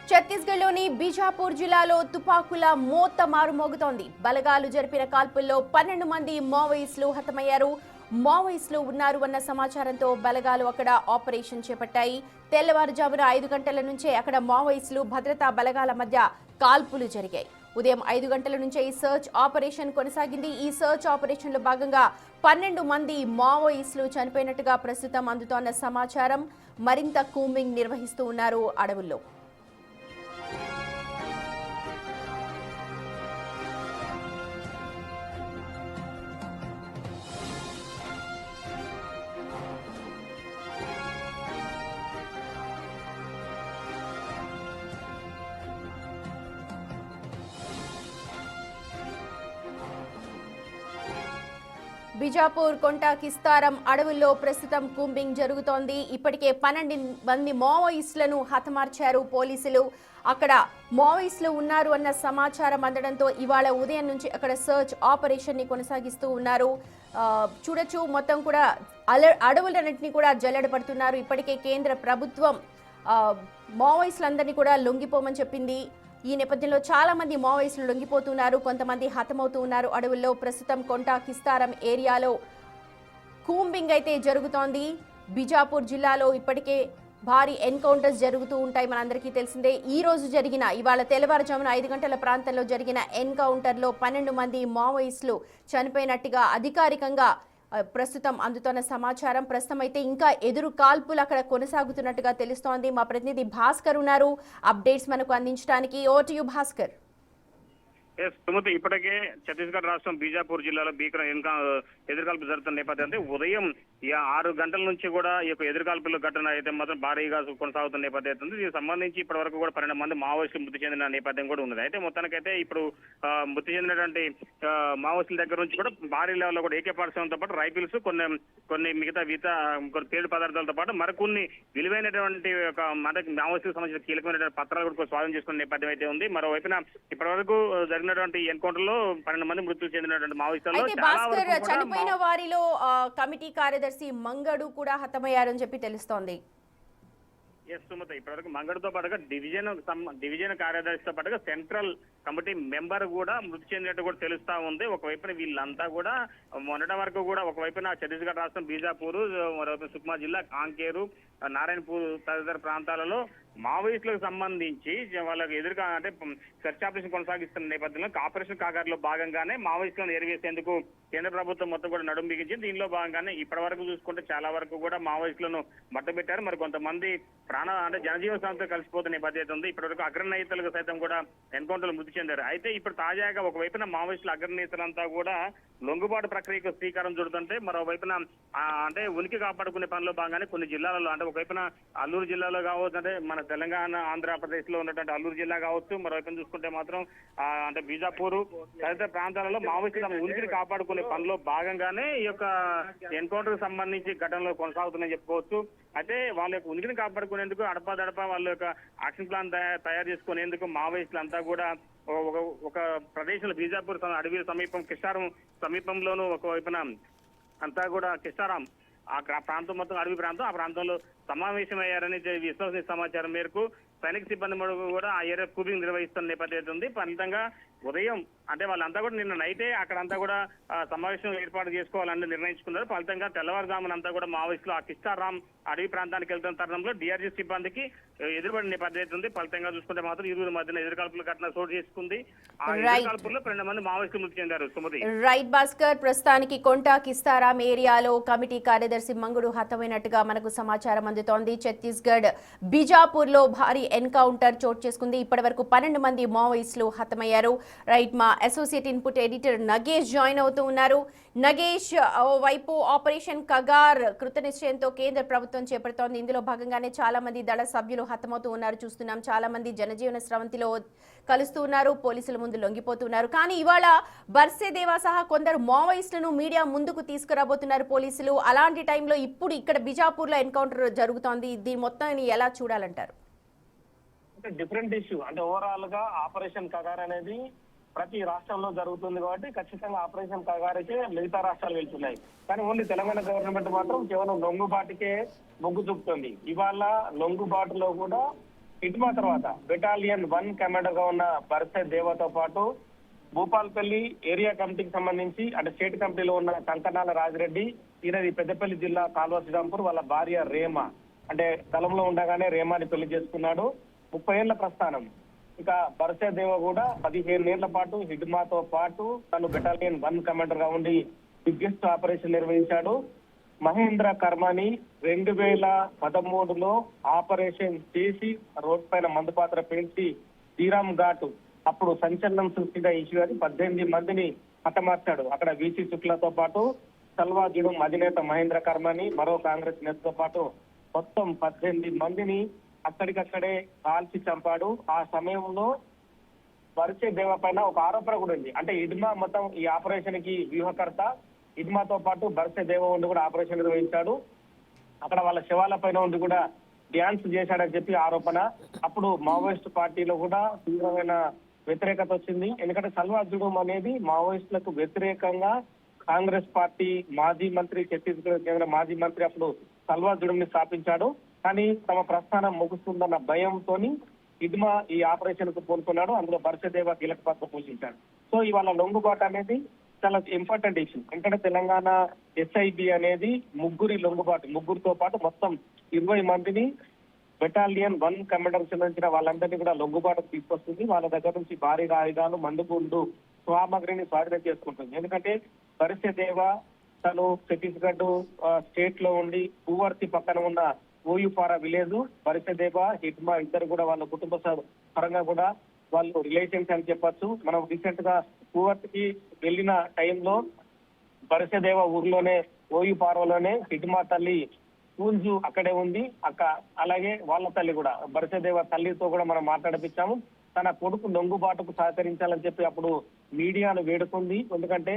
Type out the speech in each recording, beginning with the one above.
ఛత్తీస్గఢ్లోని బీజాపూర్ జిల్లాలో తుపాకుల మోత మారుమోగుతోంది. బలగాలు జరిపిన కాల్పుల్లో 12 మంది మావోయిస్టులు హతమయ్యారు. మావోయిస్టులు ఉన్నారు అన్న సమాచారంతో బలగాలు అక్కడ ఆపరేషన్ చేపట్టాయి. తెల్లవారుజామున 5 గంటల నుంచే అక్కడ మావోయిస్టులు భద్రతా బలగాల మధ్య కాల్పులు జరిగాయి. ఉదయం 5 గంటల నుంచే ఈ సర్చ్ ఆపరేషన్ కొనసాగింది. ఈ సర్చ్ ఆపరేషన్ లో భాగంగా 12 మంది మావోయిస్టులు చనిపోయినట్టుగా ప్రస్తుతం అందుతోన్న సమాచారం. మరింత కూంబింగ్ నిర్వహిస్తూ ఉన్నారు అడవుల్లో. బీజాపూర్ కొంట కిస్తారం అడవుల్లో ప్రస్తుతం కూంబింగ్ జరుగుతోంది. ఇప్పటికే 12 మంది మావోయిస్టులను హతమార్చారు పోలీసులు. అక్కడ మావోయిస్టులు ఉన్నారు అన్న సమాచారం అందడంతో ఇవాళ ఉదయం నుంచి అక్కడ సర్చ్ ఆపరేషన్ ని కొనసాగిస్తూ ఉన్నారు. చూడొచ్చు, మొత్తం కూడా అడవులన్నింటినీ కూడా జల్లెడపడుతున్నారు. ఇప్పటికే కేంద్ర ప్రభుత్వం మావోయిస్టులందరినీ కూడా లొంగిపోమని చెప్పింది. ఈ నేపథ్యంలో చాలా మంది మావోయిస్టులు లొంగిపోతున్నారు, కొంతమంది హతమవుతూ ఉన్నారు. అడవుల్లో ప్రస్తుతం కొంట కిస్తారం ఏరియాలో కూంబింగ్ అయితే జరుగుతోంది. బీజాపూర్ జిల్లాలో ఇప్పటికే భారీ ఎన్కౌంటర్స్ జరుగుతూ ఉంటాయి, మనందరికీ తెలిసిందే. ఇవాళ తెల్లవారుజామున 5 గంటల ప్రాంతంలో జరిగిన ఎన్కౌంటర్లో 12 మంది మావోయిస్టులు చనిపోయినట్టుగా అధికారికంగా ప్రస్తుతం అందుతున్న సమాచారం. ప్రస్తుతం అయితే ఇంకా ఎదురు కాల్పులు అక్కడ కొనసాగుతున్నట్టుగా తెలుస్తోంది. మా ప్రతినిధి భాస్కర్ ఉన్నారు అప్డేట్స్ మనకు అందించడానికి. Over to you Bhaskar. Sumathi, ఇప్పటికే ఛత్తీస్గఢ్ రాష్ట్రం బీజాపూర్ జిల్లాలో భీకర ఎదురుకాల్పులు జరుగుతున్న నేపథ్యం ఉదయం 6 గంటల నుంచి కూడా ఈ యొక్క ఎదురుకాల్పుల ఘటన అయితే మాత్రం భారీగా కొనసాగుతున్న నేపథ్యం ఉంది. దీనికి సంబంధించి ఇప్పటి వరకు కూడా 12 మంది మావోయిస్టులు మృతి చెందిన నేపథ్యం కూడా ఉన్నది. అయితే మొత్తానికైతే ఇప్పుడు మృతి చెందినటువంటి మావోయిస్టుల దగ్గర నుంచి కూడా భారీ లెవెల్లో కూడా ఏకే పార్సంతో పాటు రైఫిల్స్, కొన్ని మిగతా కొన్ని పేలుడు పదార్థాలతో పాటు మరికొన్ని విలువైనటువంటి మావోయిస్టులకు సంబంధించిన కీలకమైనటువంటి పత్రాలు కూడా స్వాధీనం చేసుకున్న నేపథ్యం అయితే ఉంది. మరోవైపున ఇప్పటి వరకు జరిగినటువంటి ఎన్కౌంటర్ లో 12 మంది మృతులు చెందినటువంటి మావోయిస్టుల్లో చనిపోయిన వారిలో కమిటీ కార్యదర్శి మంగడు కూడా హతమయ్యారని చెప్పి తెలుస్తోంది. సుమత, ఇప్పటివరకు మంగడుతో పాటుగా డివిజన్ కార్యదర్శితో పాటుగా సెంట్రల్ కమిటీ మెంబర్ కూడా మృతి చెందినట్టు కూడా తెలుస్తా ఉంది. ఒకవైపున వీళ్ళంతా కూడా మొన్నటి వరకు కూడా ఒకవైపున ఛత్తీస్గఢ్ రాష్ట్రం బీజాపూర్, మరోవైపు సుక్మా జిల్లా కాంకేరు, నారాయణపూర్ తదితర ప్రాంతాలలో మావోయిస్టులకు సంబంధించి వాళ్ళకి ఎదురుగా అంటే సెర్చ్ ఆపరేషన్ కొనసాగిస్తున్న నేపథ్యంలో ఆపరేషన్ కాగారులో భాగంగానే మావోయిస్టులను ఏరివేసేందుకు కేంద్ర ప్రభుత్వం మొత్తం కూడా నడుం బిగించింది. దీనిలో భాగంగానే ఇప్పటి వరకు చూసుకుంటే చాలా వరకు కూడా మావోయిస్టులను మట్టబెట్టారు. మరి కొంతమంది జనజీవన సంస్థ కలిసిపోతున్న నేపథ్యం ఉంది. ఇప్పటి వరకు అగ్రనేతలకు సైతం కూడా ఎన్కౌంటర్లు మృతి చెందారు. అయితే ఇప్పుడు తాజాగా ఒకవైపున మావోయిస్టుల అగ్రనేతలంతా కూడా లొంగుబాటు ప్రక్రియకు శ్రీకారం చుడుతుంటే, మరోవైపున ఉనికి కాపాడుకునే పనిలో భాగంగానే కొన్ని జిల్లాలలో ఒకవైపున అల్లూరు జిల్లాలో కావచ్చు, మన తెలంగాణ ఆంధ్రప్రదేశ్ లో ఉన్నటువంటి అల్లూరు జిల్లా కావచ్చు, మరోవైపున చూసుకుంటే మాత్రం బీజాపూర్ తదితర ప్రాంతాలలో మావోయిస్టుల ఉనికిని కాపాడుకునే పనిలో భాగంగానే ఈ యొక్క ఎన్కౌంటర్ కు సంబంధించి ఘటనలో కొనసాగుతుందని చెప్పుకోవచ్చు. అయితే వాళ్ళ యొక్క ఉనికిని కాపాడుకునేందుకు అడపా వాళ్ళ యొక్క యాక్షన్ ప్లాన్ తయారు చేసుకునేందుకు మావోయిస్టులు అంతా కూడా ఒక ప్రదేశంలో బీజాపూర్ అడవి కిస్తారం సమీపంలోనూ ఒకవైపున అంతా కూడా కిస్తారం ఆ ప్రాంతం మొత్తం అడవి ప్రాంతం, ఆ ప్రాంతంలో సమావేశమయ్యారని విశ్వసనీయ సమాచారం మేరకు సైనిక సిబ్బంది కూడా ఆ ఏరియా కూబింగ్ నిర్వహిస్తున్న నేపథ్యం ఉంది. ఫలితంగా ఉదయం వాళ్ళంతా కూడా నిన్న నైటే అక్కడంతా కూడా సమావేశం ఏర్పాటు చేసుకోవాలని నిర్ణయించుకున్నారు. ఫలితంగా తెల్లవారుజామునంతా కూడా మావోయిస్టులు ఆ కిస్తారాం అడవి ప్రాంతానికి వెళ్తున్న తరుణంలో డిఆర్జీ సిబ్బందికి ఎదురుబడిన నేపథ్యం ఉంది. ఫలితంగా చూసుకుంటే మాత్రం ఇరువురి మధ్యన ఎదురుకాల్పుల ఘటన చోటు చేసుకుంది. ఆ ఎదురుకాల్పుల్లో 12 మంది మావోయిస్టులు మృతి చెందారు. సుమతి, రైట్ భాస్కర్. ప్రస్తుతానికి కొంట కిస్తారాం ఏరియాలో కమిటీ కార్యదర్శి మంగుడు హతమైనట్టుగా మనకు సమాచారం అందుతోంది. ఛత్తీస్గఢ్ బీజాపూర్ లో భారీ ఎన్కౌంటర్ చోటు చేసుకుంది. ఇప్పటి వరకు 12 మంది మావోయిస్టులు హతమయ్యారు. రైట్, మా associate input editor Nagesh join అవుతూ ఉన్నారు. నగేష్, వైపు ఆపరేషన్ కగార్ కృతనిశ్చయంతో కేంద్ర ప్రభుత్వం చేపడుతోంది. ఇందులో భాగంగానే చాలా మంది దళ సభ్యులు హతమవుతూ ఉన్నారు చూస్తున్నాం. చాలా మంది జనజీవన స్రవంతిలో కలుస్తూ ఉన్నారు, పోలీసుల ముందు లొంగిపోతున్నారు. కానీ ఇవాళ బర్సేదేవా సహా కొందరు మావోయిస్టులను మీడియా ముందుకు తీసుకురాబోతున్నారు పోలీసులు. అలాంటి టైంలో ఇప్పుడు ఇక్కడ బిజాపూర్ లో ఎన్కౌంటర్ జరుగుతోంది. దీని మొత్తాన్ని ఎలా చూడాలంటారు? డిఫరెంట్ ఇష్యూ ఓవరాల్ గా ఆపరేషన్ కగార్ అనేది ప్రతి రాష్ట్రంలో జరుగుతుంది కాబట్టి ఖచ్చితంగా ఆపరేషన్ కగారికే మిగతా రాష్ట్రాలు వెళ్తున్నాయి. కానీ ఓన్లీ తెలంగాణ గవర్నమెంట్ మాత్రం కేవలం లొంగుబాటుకే మొగ్గు చూపుతుంది. ఇవాళ లొంగుబాటులో కూడా ఇటుమా తర్వాత బెటాలియన్ 1 కమాండర్ గా ఉన్న బర్సె దేవతో పాటు భూపాల్పల్లి ఏరియా కమిటీకి సంబంధించి అంటే స్టేట్ కమిటీలో ఉన్న కంకనాల రాజిరెడ్డి, ఈయనది పెద్దపల్లి జిల్లా కాల్వ శ్రీరాంపూర్, వాళ్ళ భార్య రేమ అంటే దళంలో ఉండగానే రేమాని పెళ్లి చేసుకున్నాడు. 30 ఏళ్ల ప్రస్థానం. ఇక బర్సె దేవ కూడా 15 ఏళ్ల పాటు హిడ్మాతో పాటు తను బెటాలియన్ 1 కమాండర్ గా ఉండి బిగ్గెస్ట్ ఆపరేషన్ నిర్వహించాడు. మహేంద్ర కర్మాని 2013లో ఆపరేషన్ చేసి రోడ్ పైన మందు పాత్ర పేల్చి శ్రీరామ్ ఘాట్ అప్పుడు సంచలనం సృష్టిగా ఇష్యూ అది 18 మందిని హతమార్చాడు. అక్కడ వీసీ శుక్లతో పాటు సల్వాజుడు అధినేత మహేంద్ర కర్మాని మరో కాంగ్రెస్ నేతతో పాటు మొత్తం 18 మందిని అక్కడికక్కడే కాల్చి చంపాడు. ఆ సమయంలో బర్సె దేవ పైన ఒక ఆరోపణ కూడా ఉంది. అంటే ఇడ్మా మొత్తం ఈ ఆపరేషన్ కి వ్యూహకర్త, ఇడ్మాతో పాటు బర్సె దేవ ఉండి కూడా ఆపరేషన్ నిర్వహించాడు. అక్కడ వాళ్ళ శవాల పైన ఉండి కూడా డ్యాన్స్ చేశాడని చెప్పి ఆరోపణ. అప్పుడు మావోయిస్ట్ పార్టీలో కూడా తీవ్రమైన వ్యతిరేకత వచ్చింది. ఎందుకంటే సల్వాజుడు అనేది మావోయిస్టులకు వ్యతిరేకంగా కాంగ్రెస్ పార్టీ మాజీ మంత్రి, ఛత్తీస్గఢ్ కేంద్ర మాజీ మంత్రి అప్పుడు సల్వాజుడుని స్థాపించాడు. కానీ తమ ప్రస్థానం ముగుస్తుందన్న భయంతోని ఇడ్మా ఈ ఆపరేషన్ కు పూనుకున్నాడు. అందులో బర్సె దేవ కీలక పాత్ర పోషించాడు. సో ఇవాళ లొంగుబాటు అనేది చాలా ఇంపార్టెంట్ ఇష్యూ. ఎందుకంటే తెలంగాణ ఎస్ఐబి అనేది ముగ్గురితో పాటు మొత్తం 20 మందిని బెటాలియన్ 1 కమాండర్ సంబంధించిన వాళ్ళందరినీ కూడా లొంగుబాటుకు తీసుకొస్తుంది. వాళ్ళ దగ్గర నుంచి భారీగా ఆయుధాలు, మందుగుండు, సామగ్రిని స్వాధీనం చేసుకుంటుంది. ఎందుకంటే బర్సె దేవ తను ఛత్తీస్గఢ్ స్టేట్ లో ఉండి పూవర్తి పక్కన ఉన్న ఓయుపారా విలేజ్, బర్సె దేవ హిడ్మా ఇద్దరు కూడా వాళ్ళ కుటుంబ పరంగా కూడా వాళ్ళు రిలేషన్స్ అని చెప్పొచ్చు. మనం రీసెంట్ గా పూవర్తికి వెళ్ళిన టైంలో బర్సె దేవ ఊర్లోనే ఓయుపారాలోనే హిడ్మా తల్లి పూంజు అక్కడే ఉంది. అలాగే వాళ్ళ తల్లి కూడా బర్సె దేవ తల్లితో కూడా మనం మాట్లాడిపించాము. తన కొడుకు లొంగుబాటుకు సహకరించాలని చెప్పి అప్పుడు మీడియాను వేడుకుంది. ఎందుకంటే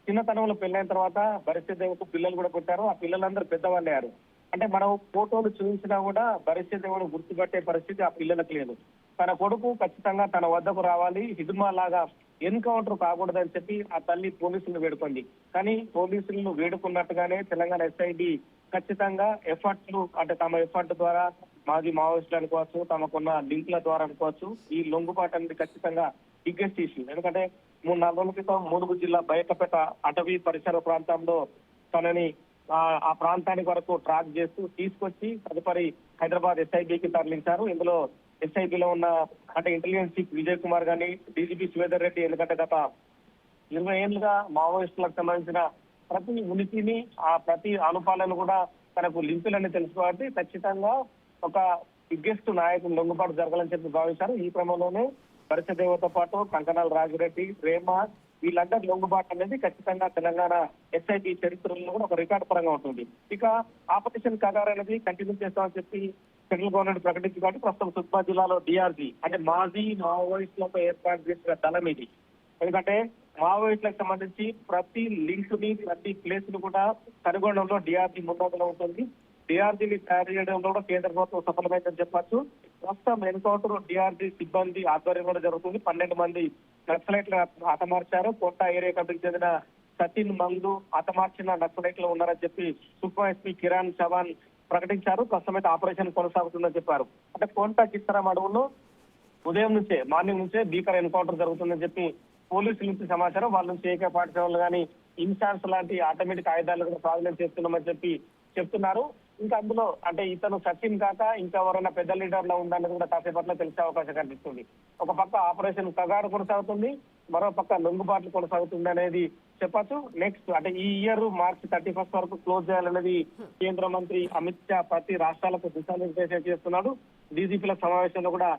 చిన్నతనంలో పెళ్ళైన తర్వాత బర్సె దేవకు పిల్లలు కూడా పుట్టారు. ఆ పిల్లలందరూ పెద్దవాళ్ళయ్యారు. అంటే మనం ఫోటోలు చూపించినా కూడా బర్సె దేవుడు గుర్తుపట్టే పరిస్థితి ఆ పిల్లలకు లేదు. తన కొడుకు ఖచ్చితంగా తన వద్దకు రావాలి, హిడ్మా లాగా ఎన్కౌంటర్ కాకూడదని చెప్పి ఆ తల్లి పోలీసులను వేడుకుంది. కానీ పోలీసులను వేడుకున్నట్టుగానే తెలంగాణ ఎస్ఐడి ఖచ్చితంగా ఎఫర్ట్లు అంటే తమ ఎఫర్ట్ ద్వారా మాజీ మావోయిస్టులు అనుకోవచ్చు, తమకున్న లింక్ల ద్వారా అనుకోవచ్చు, ఈ లొంగుబాటు అనేది ఖచ్చితంగా బిగ్గెస్ట్ ఇష్యూ. ఎందుకంటే 3-4 రోజుల క్రితం ములుగు జిల్లా బయటపేట అటవీ పరిసర ప్రాంతంలో తనని ఆ ప్రాంతానికి వరకు ట్రాక్ చేస్తూ తీసుకొచ్చి తదుపరి హైదరాబాద్ ఎస్ఐబికి తరలించారు. ఇందులో ఎస్ఐబిలో ఉన్న అంటే ఇంటెలిజెన్స్ చీఫ్ విజయ్ కుమార్ గాని, డీజీపీ శ్రీధర్ రెడ్డి, ఎందుకంటే గత 20 ఏళ్లుగా మావోయిస్టులకు సంబంధించిన ప్రతి ఉనికిని ఆ ప్రతి అనుపాలను కూడా తనకు లింకులని తెలుసు కాబట్టి ఖచ్చితంగా ఒక బిగ్గెస్ట్ నాయకులు లొంగుబాటు జరగాలని చెప్పి భావించారు. ఈ క్రమంలోనే బర్సె దేవతో పాటు కంకనాల రాజిరెడ్డి, రేమ వీళ్ళందరి లొంగుబాటు అనేది ఖచ్చితంగా తెలంగాణ ఎస్ఐబి చరిత్రలో కూడా ఒక రికార్డు పరంగా ఉంటుంది. ఇక ఆపరేషన్ కగార్ అనేది కంటిన్యూ చేస్తామని చెప్పి సెంట్రల్ గవర్నమెంట్ ప్రకటించి కాబట్టి ప్రస్తుతం సుక్మా జిల్లాలో డిఆర్జీ అంటే మాజీ మావోయిస్టులతో ఏర్పాటు చేసిన దళం ఇది. ఎందుకంటే మావోయిస్టులకు సంబంధించి ప్రతి లింక్ ని, ప్రతి ప్లేస్ ను కూడా కనుగొనడంలో డిఆర్జీ ముందంజలో ఉంటుంది. డిఆర్జీని తయారు చేయడంలో కూడా కేంద్ర ప్రభుత్వం సఫలమైందని చెప్పొచ్చు. ప్రస్తుతం ఎన్కౌంటర్ డిఆర్జీ సిబ్బంది ఆధ్వర్యంలో జరుగుతుంది. 12 మంది నక్సలైట్లు హతమార్చారు. కోట ఏరియా కమిటీకి చెందిన సచిన్ మంగు హతమార్చిన నక్సలైట్లు ఉన్నారని చెప్పి సుక్మా ఎస్పీ కిరణ్ చవాన్ ప్రకటించారు. ప్రస్తుతం అయితే ఆపరేషన్ కొనసాగుతుందని చెప్పారు. అంటే కోంట కిస్తరం అడవుల్లో ఉదయం నుంచే మార్నింగ్ నుంచే భీకర ఎన్కౌంటర్ జరుగుతుందని చెప్పి పోలీసుల నుంచి సమాచారం. వాళ్ళ నుంచి ఏకే పాఠశాలలు కానీ ఇన్సాన్స్ లాంటి ఆటోమేటిక్ ఆయుధాలు కూడా స్వాధీనం చేస్తున్నామని చెప్పి చెప్తున్నారు. ఇంకా అందులో అంటే ఇతను సచిన్ కాక ఇంకా ఎవరైనా పెద్ద లీడర్లో ఉందన్నది కూడా కాసేపట్లో తెలిసే అవకాశం కనిపిస్తుంది. ఒక పక్క ఆపరేషన్ కగారు కొనసాగుతుంది, మరో పక్క లొంగుబాట్లు కొనసాగుతుంది అనేది చెప్పచ్చు. నెక్స్ట్ అంటే ఈ ఇయర్ మార్చి 31 వరకు క్లోజ్ చేయాలనేది కేంద్ర మంత్రి అమిత్ షా ప్రతి రాష్ట్రాలకు దిశానిర్దేశం చేస్తున్నాడు. డీజీపీల సమావేశంలో కూడా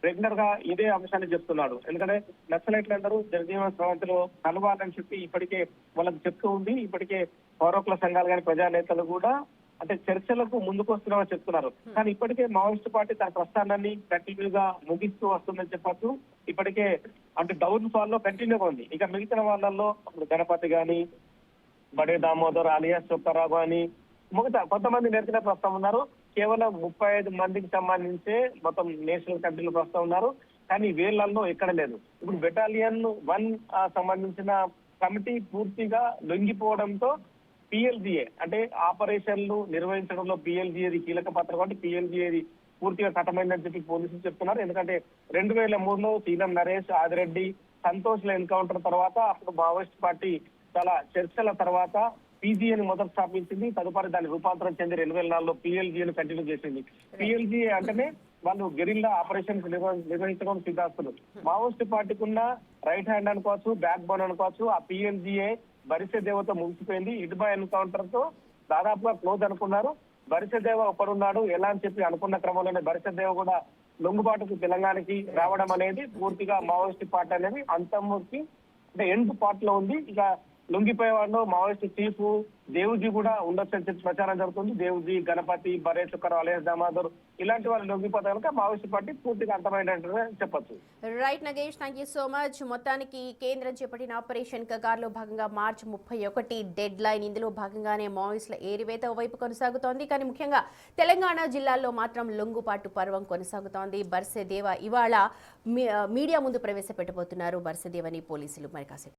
రెగ్యులర్ గా ఇదే అంశాన్ని చెప్తున్నాడు. ఎందుకంటే నక్సలైట్లందరూ జనజీవన స్రవంతిలో కలవాలని చెప్పి ఇప్పటికే వాళ్ళకి చెప్తూ ఉంది. ఇప్పటికే పౌరకుల సంఘాలు కానీ ప్రజానేతలు కూడా అంటే చర్చలకు ముందుకు వస్తున్నామని చెప్తున్నారు. కానీ ఇప్పటికే మావోయిస్ట్ పార్టీ తన ప్రస్థానాన్ని కంటిన్యూగా ముగిస్తూ వస్తుందని చెప్పచ్చు. ఇప్పటికే అంటే డౌన్ ఫాల్ లో కంటిన్యూగా ఉంది. ఇక మిగతా వాళ్ళల్లో గణపతి గాని, బడే దామోదర్, అలియాస్ చొక్కరావు గాని మిగతా కొంతమంది నేర్చిన ప్రస్తుతం ఉన్నారు. కేవలం 35 మందికి సంబంధించే మొత్తం నేషనల్ కమిటీలు ప్రస్తుతం ఉన్నారు. కానీ వీళ్ళల్లో ఎక్కడ లేదు. ఇప్పుడు బెటాలియన్ 1 సంబంధించిన కమిటీ పూర్తిగా లొంగిపోవడంతో పిఎల్జిఏ అంటే ఆపరేషన్లు నిర్వహించడంలో పిఎల్జిఏది కీలక పాత్ర కాబట్టి పిఎల్జిఏది పూర్తిగా కథమైందని చెప్పి పోలీసులు చెప్తున్నారు. ఎందుకంటే 2003లో సీఎం నరేష్, ఆదిరెడ్డి, సంతోష్ల ఎన్కౌంటర్ తర్వాత అప్పుడు మావోయిస్ట్ పార్టీ చాలా చర్చల తర్వాత పీజీఏని మొదట స్థాపించింది. తదుపరి దాని రూపాంతరం చెంది 2004లో పిఎల్జీని కంటిన్యూ చేసింది. పిఎల్జీ అంటేనే వాళ్ళు గెరిల్లా ఆపరేషన్స్ నిర్వహించడం సిద్ధాస్తులు. మావోయిస్ట్ పార్టీకి ఉన్న రైట్ హ్యాండ్ అనుకోవచ్చు, బ్యాక్ బోన్ అనుకోవచ్చు. ఆ పిఎల్జీఏ బరిసె దేవతో ముగిసిపోయింది. ఇటుబా ఎన్కౌంటర్ తో దాదాపుగా క్లోజ్ అనుకున్నారు. బరిసె దేవ ఒకడున్నాడు ఎలా అని చెప్పి అనుకున్న క్రమంలోనే బరిసె దేవ కూడా లొంగుబాటుకు తెలంగాణకి రావడం అనేది పూర్తిగా మావోయిస్ట్ పార్టీ అనేది అంతముకి అంటే ఎండ్ పార్ట్ లో ఉంది. ఇక లొంగిపోయేవాళ్ళు మావోయిస్ట్ చీఫ్ దేవుజీ కూడా ఉండొచ్చని చెప్పి ప్రచారం జరుగుతుంది. దేవుజీ, గణపతి, బరేశ్వర్, అలియాస్ దామోదర్ ఇలాంటి వాళ్ళు లొంగిపోతే కనుక మావోయిస్ట్ పార్టీ పూర్తిగా అంతమైనట్టు చెప్పొచ్చు. Right Nagesh, thank you so much. మొత్తానికి కేంద్రం చేపట్టిన ఆపరేషన్ కగార్లో భాగంగా మార్చి 31 డెడ్ లైన్. ఇందులో భాగంగానే మావోయిస్టుల ఏరివేత వైపు కొనసాగుతోంది. కానీ ముఖ్యంగా తెలంగాణ జిల్లాల్లో మాత్రం లొంగుబాటు పర్వం కొనసాగుతోంది. బర్సె దేవ ఇవాళ మీడియా ముందు ప్రవేశపెట్టబోతున్నారు బర్సె దేవని పోలీసులు. మరి కాసేపు